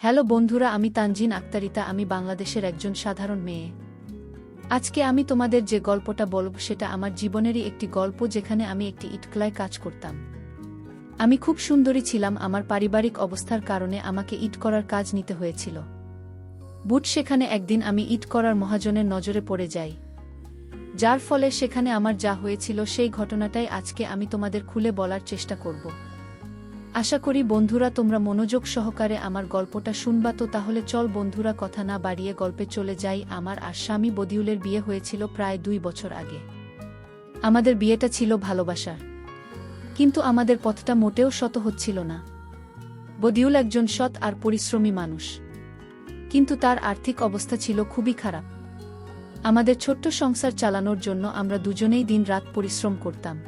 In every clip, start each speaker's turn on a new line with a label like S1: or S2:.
S1: Hello বন্ধুরা, আমি তানজিন আক্তারিতা। আমি বাংলাদেশের একজন সাধারণ মেয়ে। আজকে আমি তোমাদের যে গল্পটা বলব সেটা আমার জীবনেরই একটি গল্প, যেখানে আমি একটি ইটকলায় কাজ করতাম। আমি খুব সুন্দরী ছিলাম। আমার পারিবারিক অবস্থার কারণে আমাকে ইট করার কাজ নিতে হয়েছিল। বুট সেখানে একদিন আমি ইট করার মহাজনের নজরে পড়ে যাই, যার ফলে সেখানে আমার যা হয়েছিল সেই ঘটনাটাই আজকে আমি তোমাদের খুলে বলার চেষ্টা করব। আশা করি বন্ধুরা তোমরা মনোযোগ সহকারে আমার গল্পটা শুনবা। তো তাহলে চল বন্ধুরা, কথা না বাড়িয়ে গল্পে চলে যাই। আমার আর স্বামী বদিউলের বিয়ে হয়েছিল প্রায় 2 বছর আগে। আমাদের বিয়েটা ছিল ভালোবাসার, কিন্তু আমাদের পথটা মোটেও সত হচ্ছিল না। বদিউল একজন সৎ আর পরিশ্রমী মানুষ, কিন্তু তার আর্থিক অবস্থা ছিল খুবই খারাপ। আমাদের ছোট্ট সংসার চালানোর জন্য আমরা দুজনেই দিন-রাত পরিশ্রম করতাম,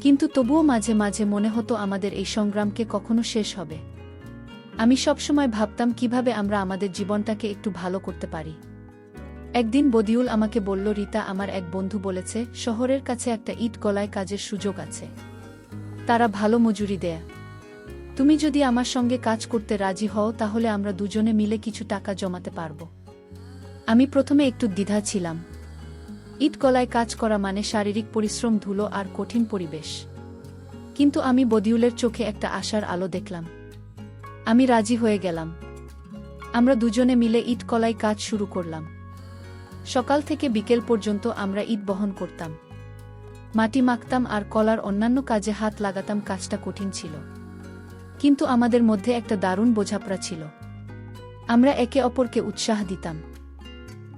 S1: কিন্তু তবুও মাঝে মাঝে মনে হতো আমাদের এই সংগ্রামকে কখনো শেষ হবে। আমি সবসময় ভাবতাম কিভাবে আমরা আমাদের জীবনটাকে একটু ভালো করতে পারি। একদিন বদিউল আমাকে বলল, রিতা, আমার এক বন্ধু বলেছে শহরের কাছে একটা ইট গলায় কাজের সুযোগ আছে, তারা ভালো মজুরি দেয়। তুমি যদি আমার সঙ্গে কাজ করতে রাজি হও তাহলে আমরা দুজনে মিলে কিছু টাকা জমাতে পারব। আমি প্রথমে একটু দ্বিধা ছিলাম। ইট গলায় কাজ করা মানে শারীরিক পরিশ্রম, ধুলো আর কঠিন পরিবেশ। কিন্তু আমি বদিউলের চোখে একটা আশার আলো দেখলাম। আমি রাজি হয়ে গেলাম। আমরা দুজনে মিলে ইট কলাই কাজ শুরু করলাম। সকাল থেকে বিকেল পর্যন্ত আমরা ইট বহন করতাম, মাটি মাখতাম আর কলার অন্যান্য কাজে হাত লাগাতাম। কাজটা কঠিন ছিল, কিন্তু আমাদের মধ্যে একটা দারুণ বোঝাপড়া ছিল। আমরা একে অপরকে উৎসাহ দিতাম।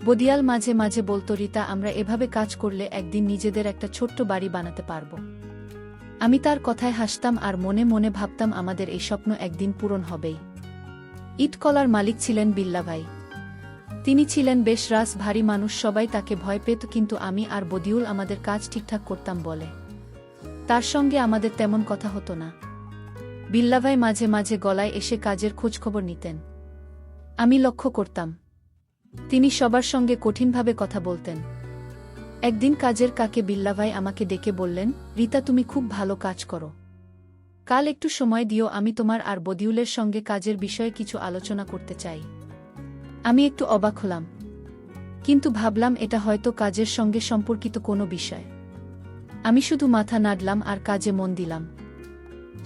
S1: বদিয়াল মাঝে মাঝে বলতো, রিতা, আমরা এভাবে কাজ করলে একদিন নিজেদের একটা ছোট্ট বাড়ি বানাতে পারব। আমি তার কথায় হাসতাম আর মনে মনে ভাবতাম আমাদের এই স্বপ্ন একদিন পূরণ হবেই। ইটকলার মালিক ছিলেন বিল্লা ভাই। তিনি ছিলেন বেশ ভারী মানুষ, সবাই তাকে ভয় পেত, কিন্তু আমি আর বদিউল আমাদের কাজ ঠিকঠাক করতাম বলে তার সঙ্গে আমাদের তেমন কথা হতো না। বিল্লা ভাই মাঝে মাঝে গলায় এসে কাজের খোঁজখবর নিতেন। আমি লক্ষ্য করতাম তিনি সবার সঙ্গে কঠিনভাবে কথা বলতেন। একদিন কাজের কাকে বিল্লা ভাই আমাকে ডেকে বললেন, রিতা, তুমি খুব ভালো কাজ করো, কাল একটু সময় দিও, আমি তোমার আর বদিউলের সঙ্গে কাজের বিষয়ে কিছু আলোচনা করতে চাই। আমি একটু অবাক হলাম, কিন্তু ভাবলাম এটা হয়তো কাজের সঙ্গে সম্পর্কিত কোনো বিষয়। আমি শুধু মাথা নাড়লাম আর কাজে মন দিলাম।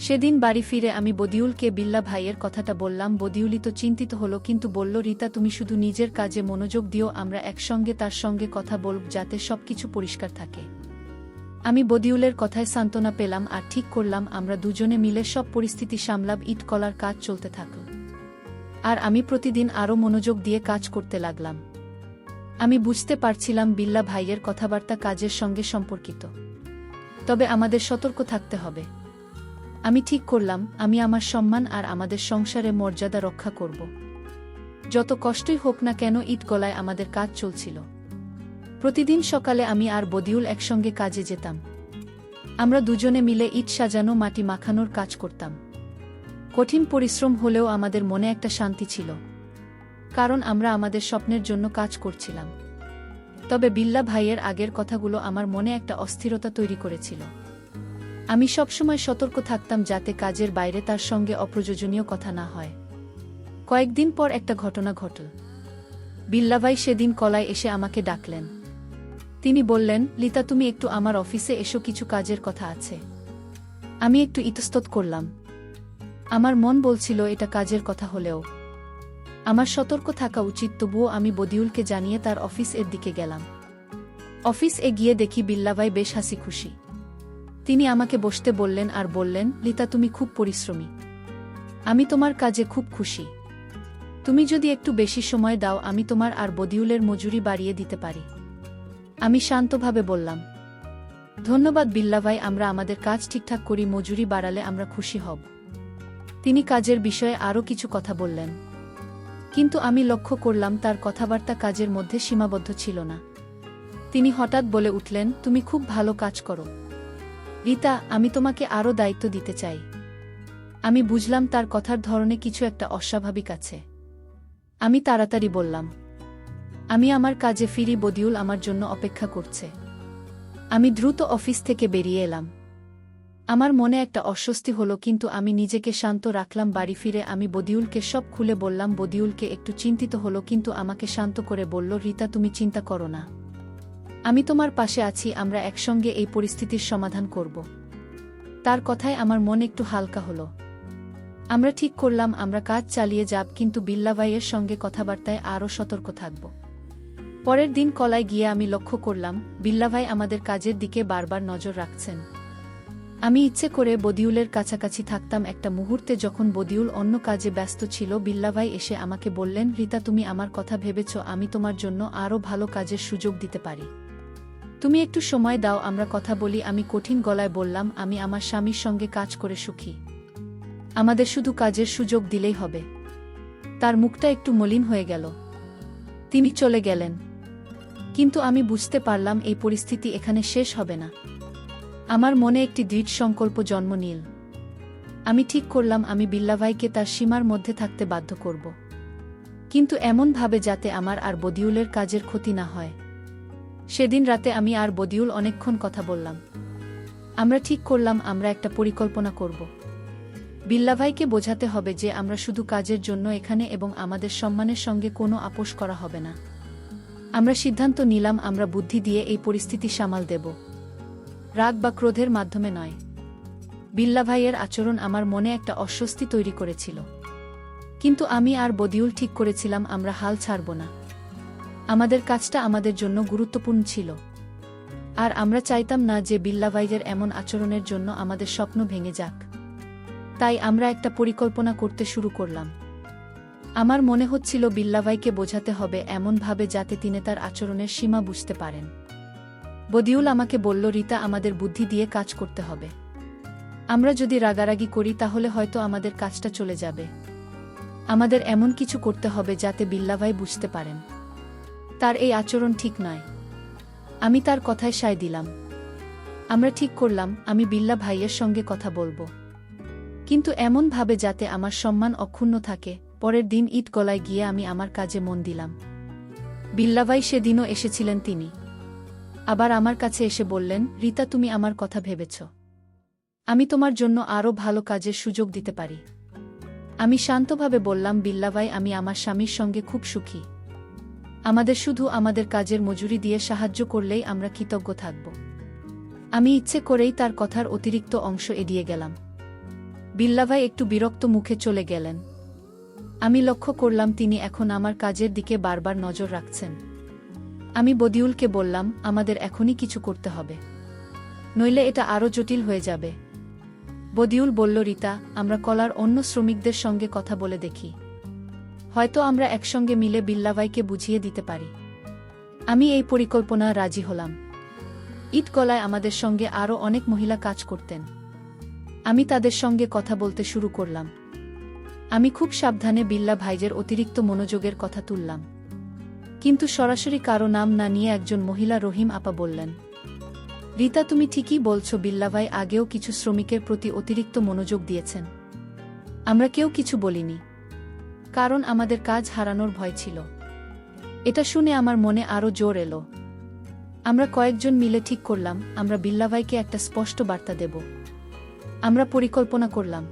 S1: সেদিন বাড়ি ফিরে আমি বদিউলকে বিল্লা ভাইয়ের কথাটা বললাম। বদিউলই তো চিন্তিত হলো, কিন্তু বলল, রিতা, তুমি শুধু নিজের কাজে মনোযোগ দিও, আমরা একসঙ্গে তার সঙ্গে কথা বলব যাতে সবকিছু পরিষ্কার থাকে। আমি বদিউলের কথায় সান্ত্বনা পেলাম আর ঠিক করলাম আমরা দুজনে মিলে সব পরিস্থিতি সামলাব। ইট কলার কাজ চলতে থাকল, আর আমি প্রতিদিন আরও মনোযোগ দিয়ে কাজ করতে লাগলাম। আমি বুঝতে পারছিলাম বিল্লা ভাইয়ের কথাবার্তা কাজের সঙ্গে সম্পর্কিত, তবে আমাদের সতর্ক থাকতে হবে। আমি ঠিক করলাম আমি আমার সম্মান আর আমাদের সংসারে মর্যাদা রক্ষা করব, যত কষ্টই হোক না কেন। ইট গলায় আমাদের কাজ চলছিল। প্রতিদিন সকালে আমি আর বদিউল একসঙ্গে কাজে যেতাম। আমরা দুজনে মিলে ইট সাজানো, মাটি মাখানোর কাজ করতাম। কঠিন পরিশ্রম হলেও আমাদের মনে একটা শান্তি ছিল, কারণ আমরা আমাদের স্বপ্নের জন্য কাজ করছিলাম। তবে বিল্লা ভাইয়ের আগের কথাগুলো আমার মনে একটা অস্থিরতা তৈরি করেছিল। আমি সবসময় সতর্ক থাকতাম যাতে কাজের বাইরে তার সঙ্গে অপ্রয়োজনীয় কথা না হয়। কয়েকদিন পর একটা ঘটনা ঘটল। বিল্লা ভাই সেদিন কলায় এসে আমাকে ডাকলেন। তিনি বললেন, লিতা, তুমি একটু আমার অফিসে এসো, কিছু কাজের কথা আছে। আমি একটু ইতস্তত করলাম। আমার মন বলছিল এটা কাজের কথা হলেও আমার সতর্ক থাকা উচিত। তবুও আমি বদিউলকে জানিয়ে তার অফিস এর দিকে গেলাম। অফিস এ গিয়ে দেখি বিল্লা ভাই বেশ হাসি খুশি। তিনি আমাকে বসতে বললেন আর বললেন, লিতা, তুমি খুব পরিশ্রমী, আমি তোমার কাজে খুব খুশি। তুমি যদি একটু বেশি সময় দাও আমি তোমার আর বদিউলের মজুরি বাড়িয়ে দিতে পারি। আমি শান্তভাবে বললাম, ধন্যবাদ বিল্লা ভাই, আমরা আমাদের কাজ ঠিকঠাক করি, মজুরি বাড়ালে আমরা খুশি হব। তিনি কাজের বিষয়ে আরও কিছু কথা বললেন, কিন্তু আমি লক্ষ্য করলাম তার কথাবার্তা কাজের মধ্যে সীমাবদ্ধ ছিল না। তিনি হঠাৎ বলে উঠলেন, তুমি খুব ভালো কাজ করো রিতা, আমি তোমাকে আরও দায়িত্ব দিতে চাই। আমি বুঝলাম তার কথার ধরনে কিছু একটা অস্বাভাবিক আছে। আমি তাড়াতাড়ি বললাম, আমি আমার কাজে ফিরি, বদিউল আমার জন্য অপেক্ষা করছে। আমি দ্রুত অফিস থেকে বেরিয়ে এলাম। আমার মনে একটা অস্বস্তি হলো, কিন্তু আমি নিজেকে শান্ত রাখলাম। বাড়ি ফিরে আমি বদিউলকে সব খুলে বললাম। বদিউলকে একটু চিন্তিত হলো, কিন্তু আমাকে শান্ত করে বলল, রিতা, তুমি চিন্তা করো না, আমি তোমার পাশে আছি, আমরা একসঙ্গে এই পরিস্থিতির সমাধান করব। তার কথায় আমার মন একটু হালকা হলো। আমরা ঠিক করলাম আমরা কাজ চালিয়ে যাব, কিন্তু বিল্লা ভাইয়ের সঙ্গে কথাবার্তায় আরও সতর্ক থাকব। পরের দিন কলায় গিয়ে আমি লক্ষ্য করলাম বিল্লা ভাই আমাদের কাজের দিকে বারবার নজর রাখছেন। আমি ইচ্ছে করে বদিউলের কাছাকাছি থাকতাম। একটা মুহূর্তে যখন বদিউল অন্য কাজে ব্যস্ত ছিল, বিল্লা ভাই এসে আমাকে বললেন, রিতা, তুমি আমার কথা ভেবেছ? আমি তোমার জন্য আরও ভালো কাজের সুযোগ দিতে পারি। তুমি একটু সময় দাও, আমরা কথা বলি। আমি কঠিন গলায় বললাম, আমি আমার স্বামীর সঙ্গে কাজ করে সুখী, আমাদের শুধু কাজের সুযোগ দিলেই হবে। তার মুখটা একটু মলিন হয়ে গেল। তিনি চলে গেলেন। কিন্তু আমি বুঝতে পারলাম এই পরিস্থিতি এখানে শেষ হবে না। আমার মনে একটি দৃঢ় সংকল্প জন্ম নিল। আমি ঠিক করলাম আমি বিল্লা ভাইকে তার সীমার মধ্যে থাকতে বাধ্য করব, কিন্তু এমনভাবে যাতে আমার আর বদিউলের কাজের ক্ষতি না হয়। সেদিন রাতে আমি আর বদিউল অনেকক্ষণ কথা বললাম। আমরা ঠিক করলাম আমরা একটা পরিকল্পনা করব। বিল্লা ভাইকে বোঝাতে হবে যে আমরা শুধু কাজের জন্য এখানে এবং আমাদের সম্মানের সঙ্গে কোনো আপোষ করা হবে না। আমরা সিদ্ধান্ত নিলাম আমরা বুদ্ধি দিয়ে এই পরিস্থিতি সামাল দেব, রাগ বা ক্রোধের মাধ্যমে নয়। বিল্লা ভাইয়ের আচরণ আমার মনে একটা অস্বস্তি তৈরি করেছিল, কিন্তু আমি আর বদিউল ঠিক করেছিলাম আমরা হাল ছাড়ব না। আমাদের কাজটা আমাদের জন্য গুরুত্বপূর্ণ ছিল, আর আমরা চাইতাম না যে বিল্লা ভাইয়ের এমন আচরণের জন্য আমাদের স্বপ্ন ভেঙে যাক। তাই আমরা একটা পরিকল্পনা করতে শুরু করলাম। আমার মনে হচ্ছিল বিল্লা ভাইকে বোঝাতে হবে এমনভাবে যাতে তিনি তার আচরণের সীমা বুঝতে পারেন। বদিউল আমাকে বলল, রিতা, আমাদের বুদ্ধি দিয়ে কাজ করতে হবে। আমরা যদি রাগারাগি করি তাহলে হয়তো আমাদের কাজটা চলে যাবে। আমাদের এমন কিছু করতে হবে যাতে বিল্লা ভাই বুঝতে পারেন তার এই আচরণ ঠিক নয়। আমি তার কথায় সায় দিলাম। আমরা ঠিক করলাম আমি বিল্লা ভাইয়ের সঙ্গে কথা বলবো, কিন্তু এমনভাবে যাতে আমার সম্মান অক্ষুণ্ণ থাকে। পরের দিন ইট গলায় গিয়ে আমি আমার কাজে মন দিলাম। বিল্লা ভাই সেদিনও এসেছিলেন। তিনি আবার আমার কাছে এসে বললেন, রিতা, তুমি আমার কথা ভেবেছ? আমি তোমার জন্য আরও ভালো কাজের সুযোগ দিতে পারি। আমি শান্তভাবে বললাম, বিল্লা ভাই, আমি আমার স্বামীর সঙ্গে খুব সুখী। আমাদের শুধু আমাদের কাজের মজুরি দিয়ে সাহায্য করলেই আমরা কৃতজ্ঞ থাকব। আমি ইচ্ছে করেই তার কথার অতিরিক্ত অংশ এড়িয়ে গেলাম। বিল্লা ভাই একটু বিরক্ত মুখে চলে গেলেন। আমি লক্ষ্য করলাম তিনি এখন আমার কাজের দিকে বারবার নজর রাখছেন। আমি বদিউলকে বললাম, আমাদের এখনই কিছু করতে হবে, নইলে এটা আরও জটিল হয়ে যাবে। বদিউল বলল, রিতা, আমরা কলার অন্য শ্রমিকদের সঙ্গে কথা বলে দেখি, হয়তো আমরা একসঙ্গে মিলে বিল্লা ভাইকে বুঝিয়ে দিতে পারি। আমি এই পরিকল্পনা রাজি হলাম। ইট কলায় আমাদের সঙ্গে আরও অনেক মহিলা কাজ করতেন। আমি তাদের সঙ্গে কথা বলতে শুরু করলাম। আমি খুব সাবধানে বিল্লা ভাইয়ের অতিরিক্ত মনোযোগের কথা তুললাম, কিন্তু সরাসরি কারো নাম না নিয়ে একজন মহিলা রহিম আপা বললেন, রিতা, তুমি ঠিকই বলছো, বিল্লা ভাই আগেও কিছু শ্রমিকের প্রতি অতিরিক্ত মনোযোগ দিয়েছেন। আমরা কেউ কিছু বলিনি, কারণ আমাদের কাজ হারানোর ভয় ছিল। এটা শুনে আমার মনে আরও জোর এলো। আমরা কয়েকজন মিলে ঠিক করলাম আমরা বিল্লা ভাইকে একটা স্পষ্ট বার্তা দেব। আমরা পরিকল্পনা করলাম,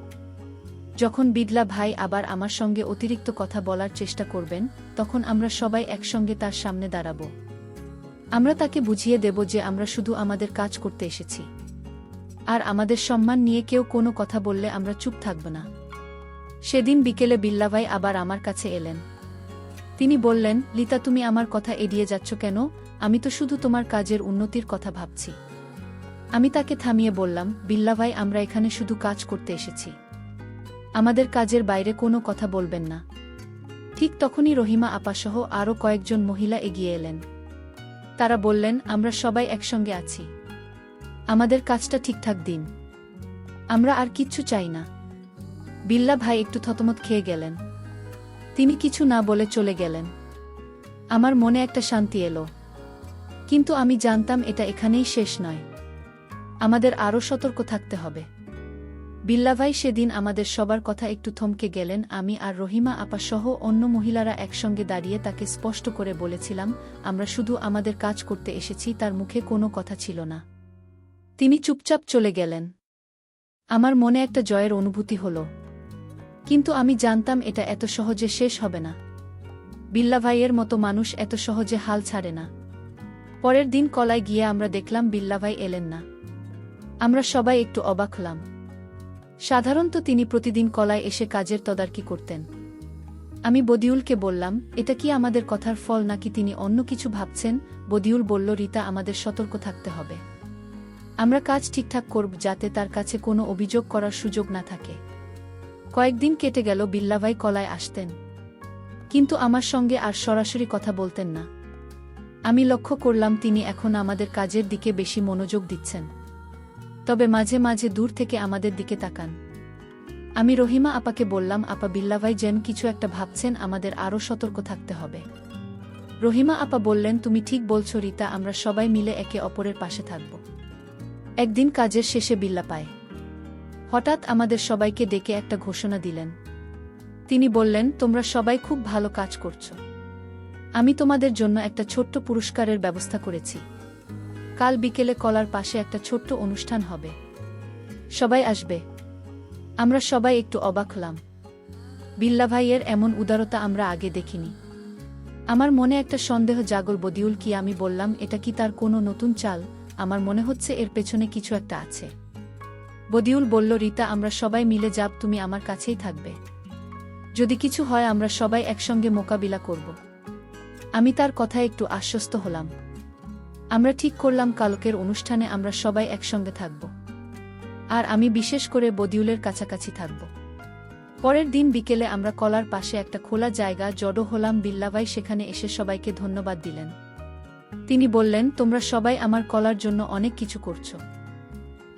S1: যখন বিল্লা ভাই আবার আমার সঙ্গে অতিরিক্ত কথা বলার চেষ্টা করবেন, তখন আমরা সবাই একসঙ্গে তার সামনে দাঁড়াব। আমরা তাকে বুঝিয়ে দেব যে আমরা শুধু আমাদের কাজ করতে এসেছি, আর আমাদের সম্মান নিয়ে কেউ কোনো কথা বললে আমরা চুপ থাকব না। সেদিন বিকেলে বিল্লা ভাই আবার আমার কাছে এলেন। তিনি বললেন, রিতা, তুমি আমার কথা এড়িয়ে যাচ্ছ কেন? আমি তো শুধু তোমার কাজের উন্নতির কথা ভাবছি। আমি তাকে থামিয়ে বললাম, বিল্লা ভাই, আমরা এখানে শুধু কাজ করতে এসেছি, আমাদের কাজের বাইরে কোনো কথা বলবেন না। ঠিক তখনই রহিমা আপাসহ আরও কয়েকজন মহিলা এগিয়ে এলেন। তারা বললেন, আমরা সবাই একসঙ্গে আছি, আমাদের কাজটা ঠিকঠাক দিন, আমরা আর কিচ্ছু চাই না। বিল্লা ভাই একটু থতমত খেয়ে গেলেন। তিনি কিছু না বলে চলে গেলেন। আমার মনে একটা শান্তি এলো, কিন্তু আমি জানতাম এটা এখানেই শেষ নয়, আমাদের আরও সতর্ক থাকতে হবে। বিল্লা ভাই সেদিন আমাদের সবার কথা একটু থমকে গেলেন। আমি আর রহিমা আপা সহ অন্য মহিলারা একসঙ্গে দাঁড়িয়ে তাকে স্পষ্ট করে বলেছিলাম, আমরা শুধু আমাদের কাজ করতে এসেছি। তার মুখে কোনো কথা ছিল না, তিনি চুপচাপ চলে গেলেন। আমার মনে একটা জয়ের অনুভূতি হলো, কিন্তু আমি জানতাম এটা এত সহজে শেষ হবে না। বিল্লা ভাইয়ের মতো মানুষ এত সহজে হাল ছাড়ে না। পরের দিন কলায় গিয়ে আমরা দেখলাম বিল্লা ভাই এলেন না। আমরা সবাই একটু অবাক হলাম। সাধারণত তিনি প্রতিদিন কলায় এসে কাজের তদারকি করতেন। আমি বদিউলকে বললাম, এটা কি আমাদের কথার ফল নাকি তিনি অন্য কিছু ভাবছেন? বদিউল বলল, রিতা, আমাদের সতর্ক থাকতে হবে। আমরা কাজ ঠিকঠাক করব যাতে তার কাছে কোনো অভিযোগ করার সুযোগ না থাকে। কয়েকদিন কেটে গেল, বিল্লা ভাই কলায় আসতেন, কিন্তু আমার সঙ্গে আর সরাসরি কথা বলতেন না। আমি লক্ষ্য করলাম তিনি এখন আমাদের কাজের দিকে বেশি মনোযোগ দিচ্ছেন, তবে মাঝে মাঝে দূর থেকে আমাদের দিকে তাকান। আমি রহিমা আপাকে বললাম, আপা, বিল্লা ভাই যেন কিছু একটা ভাবছেন, আমাদের আরও সতর্ক থাকতে হবে। রহিমা আপা বললেন, তুমি ঠিক বলছো রিতা, আমরা সবাই মিলে একে অপরের পাশে থাকব। একদিন কাজের শেষে বিল্লা পায় হঠাৎ আমাদের সবাইকে ডেকে একটা ঘোষণা দিলেন। তিনি বললেন, তোমরা সবাই খুব ভালো কাজ করছো। আমি তোমাদের জন্য একটা ছোট্ট পুরস্কারের ব্যবস্থা করেছি। কাল বিকেলে কলার পাশে একটা ছোট্ট অনুষ্ঠান হবে, সবাই আসবে। আমরা সবাই একটু অবাক হলাম। বিল্লা ভাইয়ের এমন উদারতা আমরা আগে দেখিনি। আমার মনে একটা সন্দেহ জাগল, বদিউল কি? আমি বললাম, এটা কি তার কোনো নতুন চাল? আমার মনে হচ্ছে এর পেছনে কিছু একটা আছে। বদিউল বলল, রিতা, আমরা সবাই মিলে যাব, তুমি আমার কাছেই থাকবে। যদি কিছু হয় আমরা সবাই একসঙ্গে মোকাবিলা করব। আমি তার কথায় একটু আশ্বস্ত হলাম। আমরা ঠিক করলাম কালকের অনুষ্ঠানে আমরা সবাই একসঙ্গে থাকব, আর আমি বিশেষ করে বদিউলের কাছাকাছি থাকব। পরের দিন বিকেলে আমরা কলার পাশে একটা খোলা জায়গা জড়ো হলাম। বিল্লাভাই সেখানে এসে সবাইকে ধন্যবাদ দিলেন। তিনি বললেন, তোমরা সবাই আমার কলার জন্য অনেক কিছু করছো।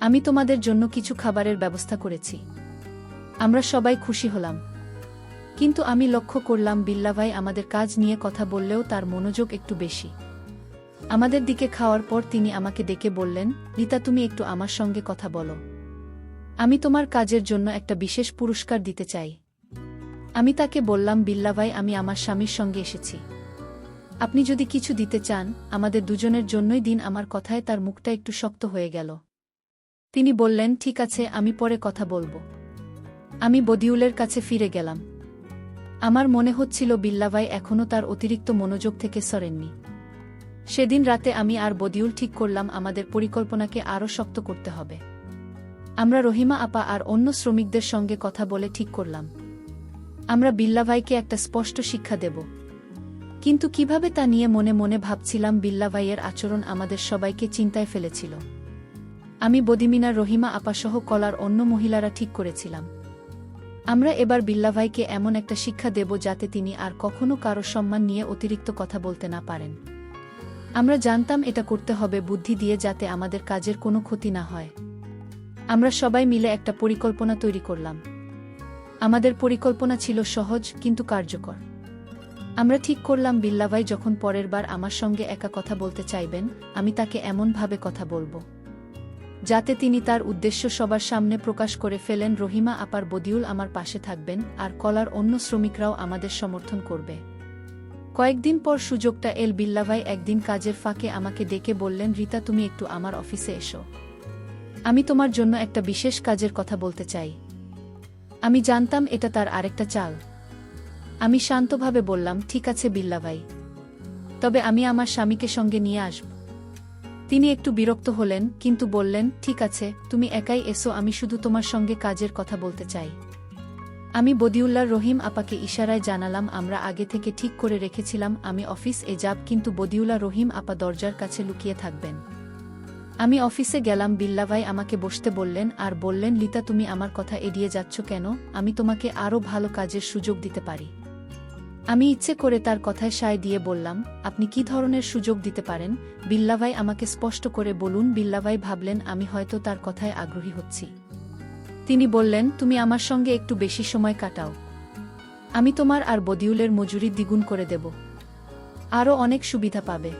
S1: আমি তোমাদের জন্য কিছু খাবারের ব্যবস্থা করেছি। আমরা সবাই খুশি হলাম, কিন্তু আমি লক্ষ্য করলাম বিল্লাভাই আমাদের কাজ নিয়ে কথা বললেও তার মনোযোগ একটু বেশি। আমাদের দিকে খাওয়ার পর তিনি আমাকে ডেকে বললেন, রিতা, তুমি একটু আমার সঙ্গে কথা বলো। আমি তোমার কাজের জন্য একটা বিশেষ পুরস্কার দিতে চাই। আমি তাকে বললাম, বিল্লাভাই, আমি আমার স্বামীর সঙ্গে এসেছি। আপনি যদি কিছু দিতে চান, আমাদের দুজনের জন্যই দিন। আমার কথায় তার মুখটা একটু শক্ত হয়ে গেল। তিনি বললেন, ঠিক আছে, আমি পরে কথা বলবো। আমি বদিউলের কাছে ফিরে গেলাম। আমার মনে হচ্ছিল বিল্লাভাই এখনও তার অতিরিক্ত মনোযোগ থেকে সরেননি। সেদিন রাতে আমি আর বদিউল ঠিক করলাম আমাদের পরিকল্পনাকে আরও শক্ত করতে হবে। আমরা রহিমা আপা আর অন্য শ্রমিকদের সঙ্গে কথা বলে ঠিক করলাম আমরা বিল্লাভাইকে একটা স্পষ্ট শিক্ষা দেব। কিন্তু কিভাবে তা নিয়ে মনে মনে ভাবছিলাম। বিল্লাভাইয়ের আচরণ আমাদের সবাইকে চিন্তায় ফেলেছিল। আমি, বদিমিনা, রহিমা আপাসহ কলার অন্য মহিলারা ঠিক করেছিলাম আমরা এবার বিল্লাভাইকে এমন একটা শিক্ষা দেব যাতে তিনি আর কখনো কারো সম্মান নিয়ে অতিরিক্ত কথা বলতে না পারেন। আমরা জানতাম এটা করতে হবে বুদ্ধি দিয়ে, যাতে আমাদের কাজের কোনো ক্ষতি না হয়। আমরা সবাই মিলে একটা পরিকল্পনা তৈরি করলাম। আমাদের পরিকল্পনা ছিল সহজ কিন্তু কার্যকর। আমরা ঠিক করলাম বিল্লাভাই যখন পরের বার আমার সঙ্গে একা কথা বলতে চাইবেন, আমি তাকে এমনভাবে কথা বলবো যাতে তিনি তার উদ্দেশ্য সবার সামনে প্রকাশ করে ফেলেন। রহিমা আপার বদিউল আমার পাশে থাকবেন, আর কলার অন্য শ্রমিকরাও আমাদের সমর্থন করবে। কয়েকদিন পর সুযোগটা এল। বিল্লাভাই একদিন কাজের ফাঁকে আমাকে ডেকে বললেন, রিতা, তুমি একটু আমার অফিসে এসো। আমি তোমার জন্য একটা বিশেষ কাজের কথা বলতে চাই। আমি জানতাম এটা তার আরেকটা চাল। আমি শান্তভাবে বললাম, ঠিক আছে বিল্লাভাই, তবে আমি আমার স্বামীকে সঙ্গে নিয়ে আসব। তিনি একটু বিরক্ত হলেন, কিন্তু বললেন, ঠিক আছে, তুমি একাই এসো, আমি শুধু তোমার সঙ্গে কাজের কথা বলতে চাই। আমি বদিউল্লাহ রহিম আপাকে ইশারায় জানালাম আমরা আগে থেকে ঠিক করে রেখেছিলাম আমি অফিস যাব, কিন্তু বদিউল্লাহ রহিম আপা দরজার কাছে লুকিয়ে থাকবেন। আমি অফিসে গেলাম। বিল্লাভাই আমাকে বসতে বললেন আর বললেন, রিতা, তুমি আমার কথা এড়িয়ে যাচ্ছ কেন? আমি তোমাকে আরও ভালো কাজের সুযোগ দিতে পারি। আমি ইচ্ছে করে তার কথায় সায় দিয়ে বললাম, আপনি কি ধরনের সুযোগ দিতে পারেন? বিল্লাভাই আমাকে স্পষ্ট করে বলুন। বিল্লাভাই ভাবলেন আমি হয়তো তার কথায় আগ্রহী হচ্ছি। তিনি বললেন, তুমি আমার সঙ্গে একটু বেশি সময় কাটাও। আমি তোমার আর বদিউলের মজুরি দ্বিগুণ করে দেব, আরও অনেক সুবিধা পাবে।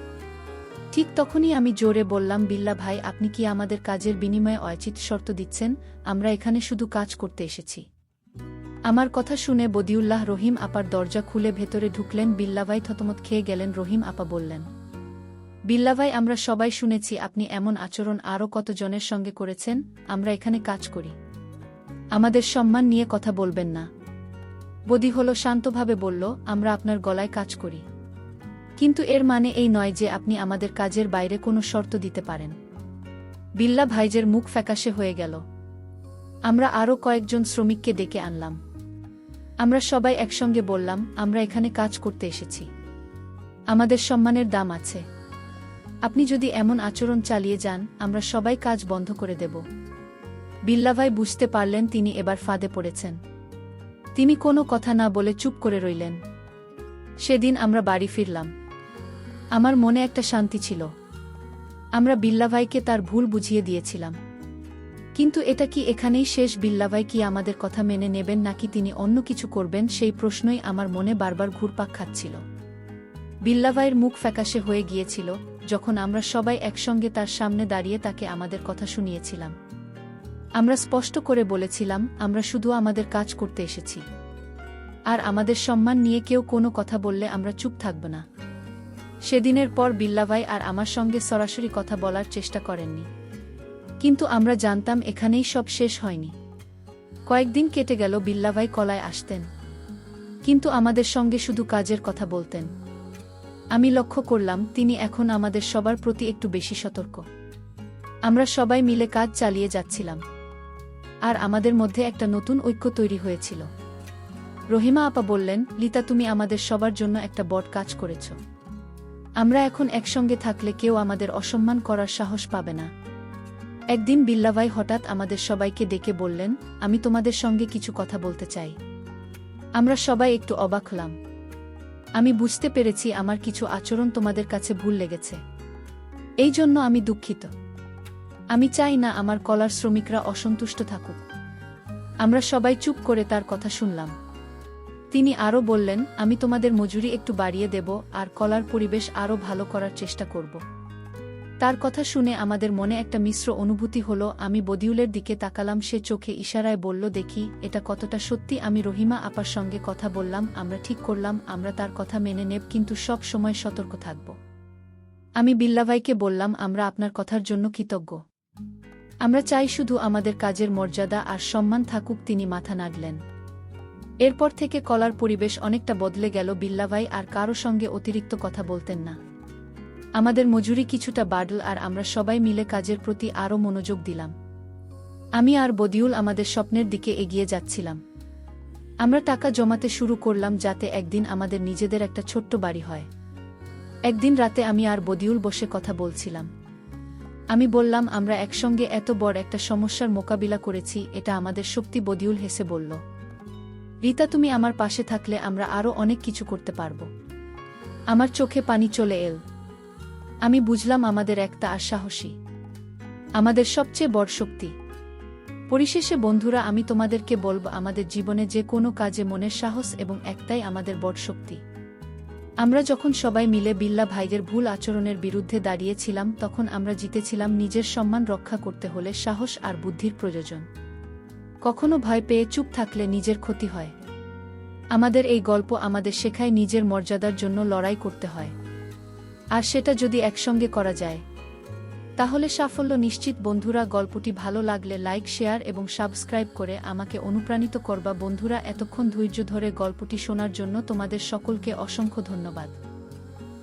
S1: ঠিক তখনই আমি জোরে বললাম, বিল্লা ভাই, আপনি কি আমাদের কাজের বিনিময়ে অযাচিত শর্ত দিচ্ছেন? আমরা এখানে শুধু কাজ করতে এসেছি। আমার কথা শুনে বদিউল্লাহ রহিম আপার দরজা খুলে ভেতরে ঢুকলেন। বিল্লাভাই থতমত খেয়ে গেলেন। রহিম আপা বললেন, বিল্লাভাই, আমরা সবাই শুনেছি আপনি এমন আচরণ আরও কতজনের সঙ্গে করেছেন। আমরা এখানে কাজ করি, আমাদের সম্মান নিয়ে কথা বলবেন না। বদি হলো শান্তভাবে বলল, আমরা আপনার গলায় কাজ করি, কিন্তু এর মানে এই নয় যে আপনি আমাদের কাজের বাইরে কোনো শর্ত দিতে পারেন। বিল্লা ভাইজের মুখ ফ্যাকাশে হয়ে গেল। আমরা আরও কয়েকজন শ্রমিককে ডেকে আনলাম। আমরা সবাই একসঙ্গে বললাম, আমরা এখানে কাজ করতে এসেছি, আমাদের সম্মানের দাম আছে। আপনি যদি এমন আচরণ চালিয়ে যান, আমরা সবাই কাজ বন্ধ করে দেব। বিল্লাভাই বুঝতে পারলেন তিনি এবার ফাঁদে পড়েছেন। তিনি কোনো কথা না বলে চুপ করে রইলেন। সেদিন আমরা বাড়ি ফিরলাম। আমার মনে একটা শান্তি ছিল। আমরা বিল্লাভাইকে তার ভুল বুঝিয়ে দিয়েছিলাম। কিন্তু এটা কি এখানেই শেষ? বিল্লাভাই কি আমাদের কথা মেনে নেবেন নাকি তিনি অন্য কিছু করবেন, সেই প্রশ্নই আমার মনে বারবার ঘুরপাক খাচ্ছিল। বিল্লাভাইয়ের মুখ ফ্যাকাশে হয়ে গিয়েছিল যখন আমরা সবাই একসঙ্গে তার সামনে দাঁড়িয়ে তাকে আমাদের কথা শুনিয়েছিলাম। আমরা স্পষ্ট করে বলেছিলাম, আমরা শুধু আমাদের কাজ করতে এসেছি, আর আমাদের সম্মান নিয়ে কেউ কোনো কথা বললে আমরা চুপ থাকব না। সেদিনের পর বিল্লাভাই আর আমার সঙ্গে সরাসরি কথা বলার চেষ্টা করেননি। কিন্তু আমরা জানতাম এখানেই সব শেষ হয়নি। কয়েকদিন কেটে গেল, বিল্লাভাই কলায় আসতেন, কিন্তু আমাদের সঙ্গে শুধু কাজের কথা বলতেন। আমি লক্ষ্য করলাম তিনি এখন আমাদের সবার প্রতি একটু বেশি সতর্ক। আমরা সবাই মিলে কাজ চালিয়ে যাচ্ছিলাম, আর আমাদের মধ্যে একটা নতুন ঐক্য তৈরি হয়েছিল। রহিমা আপা বললেন, লিতা, তুমি আমাদের সবার জন্য একটা বড় কাজ করেছ। আমরা এখন একসঙ্গে থাকলে কেউ আমাদের অসম্মান করার সাহস পাবে না। একদিন বিল্লাভাই হঠাৎ আমাদের সবাইকে ডেকে বললেন, আমি তোমাদের সঙ্গে কিছু কথা বলতে চাই। আমরা সবাই একটু অবাক হলাম। আমি বুঝতে পেরেছি আমার কিছু আচরণ তোমাদের কাছে ভুল লেগেছে। এই জন্য আমি দুঃখিত। আমি চাই না আমার কলার শ্রমিকরা অসন্তুষ্ট থাকুক। আমরা সবাই চুপ করে তার কথা শুনলাম। তিনি আরও বললেন, আমি তোমাদের মজুরি একটু বাড়িয়ে দেব আর কলার পরিবেশ আরও ভালো করার চেষ্টা করব। তার কথা শুনে আমাদের মনে একটা মিশ্র অনুভূতি হলো। আমি বদিউলের দিকে তাকালাম, সে চোখে ইশারায় বলল, দেখি এটা কতটা সত্যি। আমি রহিমা আপার সঙ্গে কথা বললাম, আমরা ঠিক করলাম আমরা তার কথা মেনে নেব, কিন্তু সব সময় সতর্ক থাকব। আমি বিল্লাভাইকে বললাম, আমরা আপনার কথার জন্য কৃতজ্ঞ। আমরা চাই শুধু আমাদের কাজের মর্যাদা আর সম্মান থাকুক। তিনি মাথা নাড়লেন। এরপর থেকে কলার পরিবেশ অনেকটা বদলে গেল। বিল্লাভাই আর কারো সঙ্গে অতিরিক্ত কথা বলতেন না। আমাদের মজুরি কিছুটা বাড়ল আর আমরা সবাই মিলে কাজের প্রতি আরও মনোযোগ দিলাম। আমি আর বদিউল আমাদের স্বপ্নের দিকে এগিয়ে যাচ্ছিলাম। আমরা টাকা জমাতে শুরু করলাম যাতে একদিন আমাদের নিজেদের একটা ছোট্ট বাড়ি হয়। একদিন রাতে আমি আর বদিউল বসে কথা বলছিলাম। আমি বললাম, আমরা একসঙ্গে এত বড় একটা সমস্যার মোকাবিলা করেছি, এটা আমাদের শক্তি। বদিউল হেসে বলল, রিতা, তুমি আমার পাশে থাকলে আমরা আরও অনেক কিছু করতে পারব। আমার চোখে পানি চলে এল। আমি বুঝলাম আমাদের একটা আর সাহসী আমাদের সবচেয়ে বড় শক্তি। পরিশেষে বন্ধুরা, আমি তোমাদেরকে বলব, আমাদের জীবনে যে কোনো কাজে মনের সাহস এবং একটাই আমাদের বড় শক্তি। আমরা যখন সবাই মিলে বিল্লা ভাইদের ভুল আচরণের বিরুদ্ধে দাঁড়িয়েছিলাম, তখন আমরা জিতেছিলাম। নিজের সম্মান রক্ষা করতে হলে সাহস আর বুদ্ধির প্রয়োজন। কখনো ভয় পেয়ে চুপ থাকলে নিজের ক্ষতি হয়। আমাদের এই গল্প আমাদের শেখায় নিজের মর্যাদার জন্য লড়াই করতে হয়, আর সেটা যদি একসঙ্গে করা যায় তাহলে সাফল্য নিশ্চিত। বন্ধুরা, গল্পটি ভালো লাগলে লাইক, শেয়ার এবং সাবস্ক্রাইব করে আমাকে অনুপ্রাণিত করবা। বন্ধুরা, এতক্ষণ ধৈর্য ধরে গল্পটি শোনার জন্য তোমাদের সকলকে অসংখ্য ধন্যবাদ।